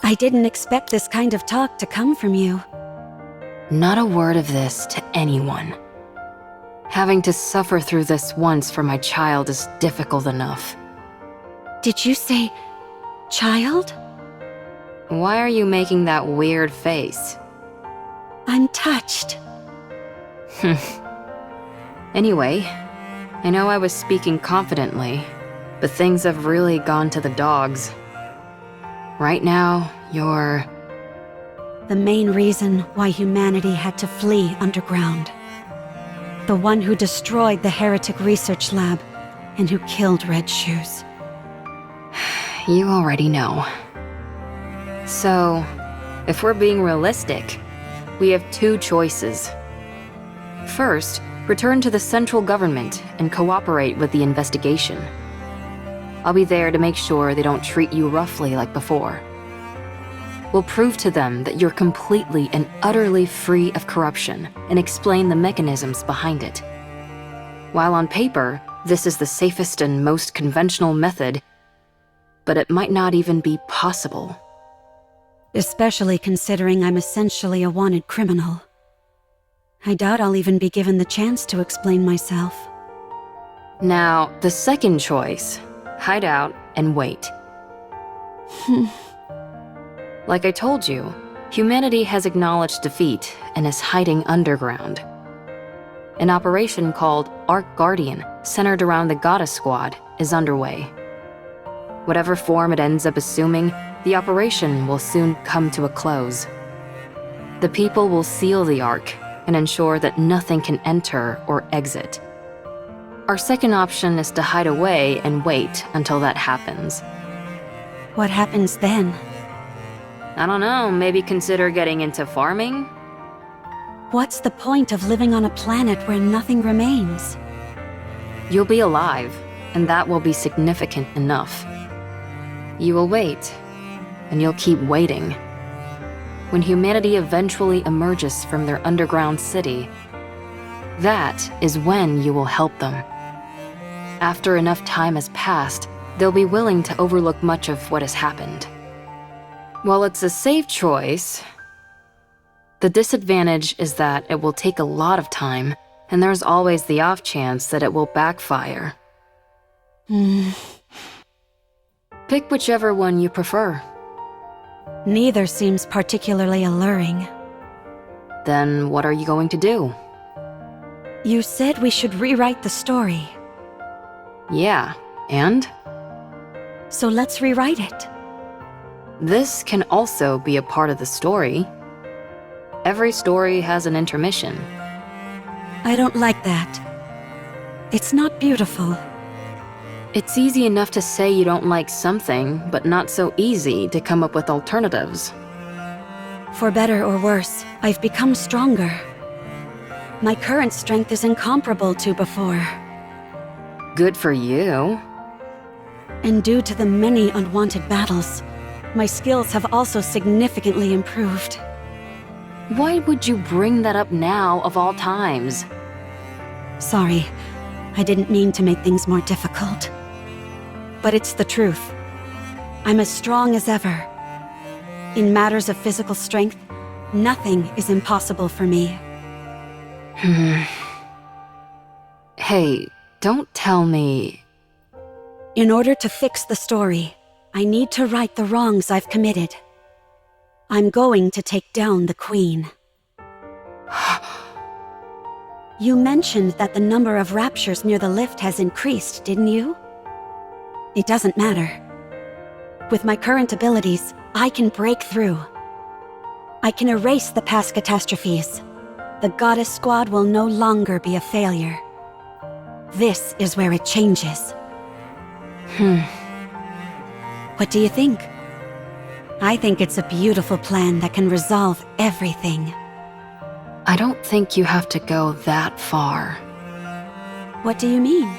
I didn't expect this kind of talk to come from you. Not a word of this to anyone. Having to suffer through this once for my child is difficult enough. Did you say child? Why are you making that weird face? I'm touched. Anyway, I know I was speaking confidently, but things have really gone to the dogs. Right now, you're... The main reason why humanity had to flee underground. The one who destroyed the heretic research lab and who killed Red Shoes. You already know. So, if we're being realistic, we have two choices. First, return to the central government and cooperate with the investigation. I'll be there to make sure they don't treat you roughly like before. We'll prove to them that you're completely and utterly free of corruption and explain the mechanisms behind it. While on paper, this is the safest and most conventional method, but it might not even be possible. Especially considering I'm essentially a wanted criminal. I doubt I'll even be given the chance to explain myself. Now, the second choice, hide out and wait. Like I told you, humanity has acknowledged defeat and is hiding underground. An operation called Ark Guardian, centered around the Goddess Squad, is underway. Whatever form it ends up assuming, the operation will soon come to a close. The people will seal the Ark and ensure that nothing can enter or exit. Our second option is to hide away and wait until that happens. What happens then? I don't know, maybe consider getting into farming? What's the point of living on a planet where nothing remains? You'll be alive, and that will be significant enough. You will wait, and you'll keep waiting. When humanity eventually emerges from their underground city, that is when you will help them. After enough time has passed, they'll be willing to overlook much of what has happened. While it's a safe choice, the disadvantage is that it will take a lot of time, and there's always the off chance that it will backfire. Pick whichever one you prefer. Neither seems particularly alluring. Then what are you going to do? You said we should rewrite the story. Yeah, and? So let's rewrite it. This can also be a part of the story. Every story has an intermission. I don't like that. It's not beautiful. It's easy enough to say you don't like something, but not so easy to come up with alternatives. For better or worse, I've become stronger. My current strength is incomparable to before. Good for you. And due to the many unwanted battles, my skills have also significantly improved. Why would you bring that up now of all times? Sorry, I didn't mean to make things more difficult. But it's the truth. I'm as strong as ever. In matters of physical strength, nothing is impossible for me. Hey, don't tell me... In order to fix the story, I need to right the wrongs I've committed. I'm going to take down the Queen. You mentioned that the number of raptures near the lift has increased, didn't you? It doesn't matter. With my current abilities, I can break through. I can erase the past catastrophes. The Goddess Squad will no longer be a failure. This is where it changes. What do you think? I think it's a beautiful plan that can resolve everything. I don't think you have to go that far. What do you mean?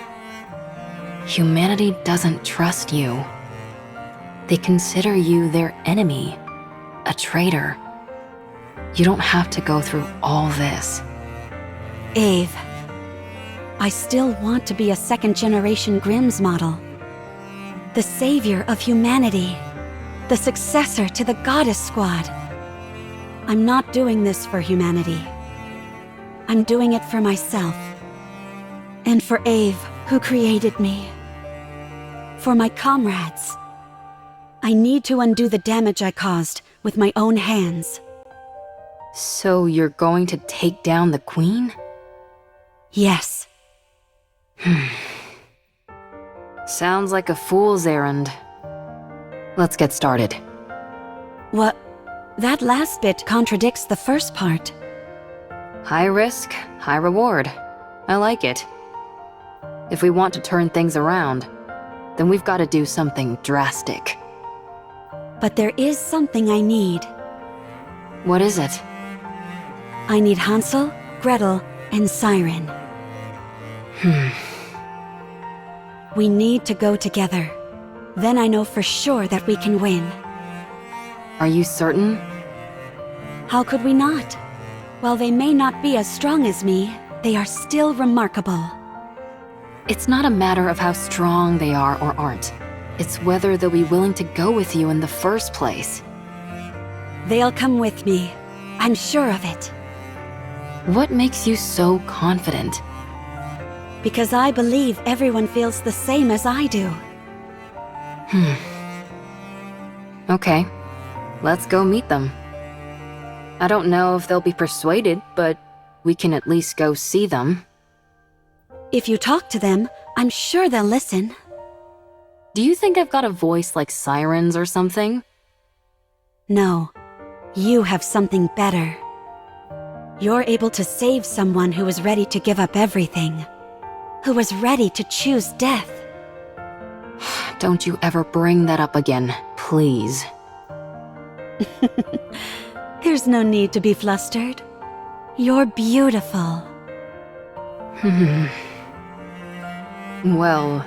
Humanity doesn't trust you. They consider you their enemy, a traitor. You don't have to go through all this. Abe, I still want to be a second-generation Grimm's model. The savior of humanity. the successor to the Goddess Squad. I'm not doing this for humanity. I'm doing it for myself. And for Abe, who created me. For my comrades. I need to undo the damage I caused with my own hands. So you're going to take down the Queen? Yes. Sounds like a fool's errand. Let's get started. What? That last bit contradicts the first part. High risk, high reward. I like it. If we want to turn things around, then we've got to do something drastic. But there is something I need. What is it? I need Hansel, Gretel, and Siren. We need to go together. Then I know for sure that we can win. Are you certain? How could we not? While they may not be as strong as me, they are still remarkable. It's not a matter of how strong they are or aren't. It's whether they'll be willing to go with you in the first place. They'll come with me. I'm sure of it. What makes you so confident? Because I believe everyone feels the same as I do. Okay, let's go meet them. I don't know if they'll be persuaded, but we can at least go see them. If you talk to them, I'm sure they'll listen. Do you think I've got a voice like sirens or something? No, you have something better. You're able to save someone who is ready to give up everything. Who was ready to choose death. Don't you ever bring that up again, please. There's no need to be flustered. You're beautiful. Well,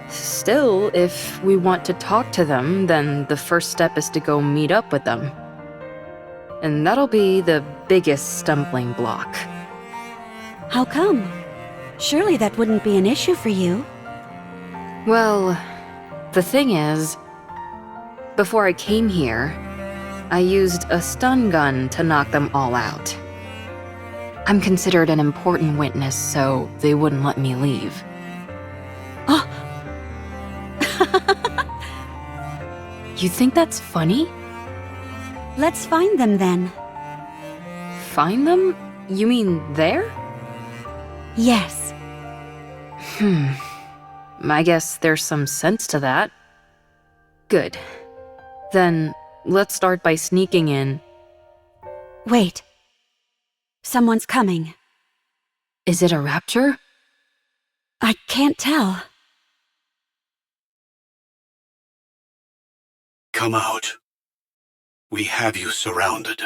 still, if we want to talk to them, then the first step is to go meet up with them. And that'll be the biggest stumbling block. How come? Surely that wouldn't be an issue for you. Well, the thing is, before I came here, I used a stun gun to knock them all out. I'm considered an important witness, so they wouldn't let me leave. Oh! You think that's funny? Let's find them then. Find them? You mean there? Yes. I guess there's some sense to that. Good. Then, let's start by sneaking in. Wait. Someone's coming. Is it a rapture? I can't tell. Come out. We have you surrounded.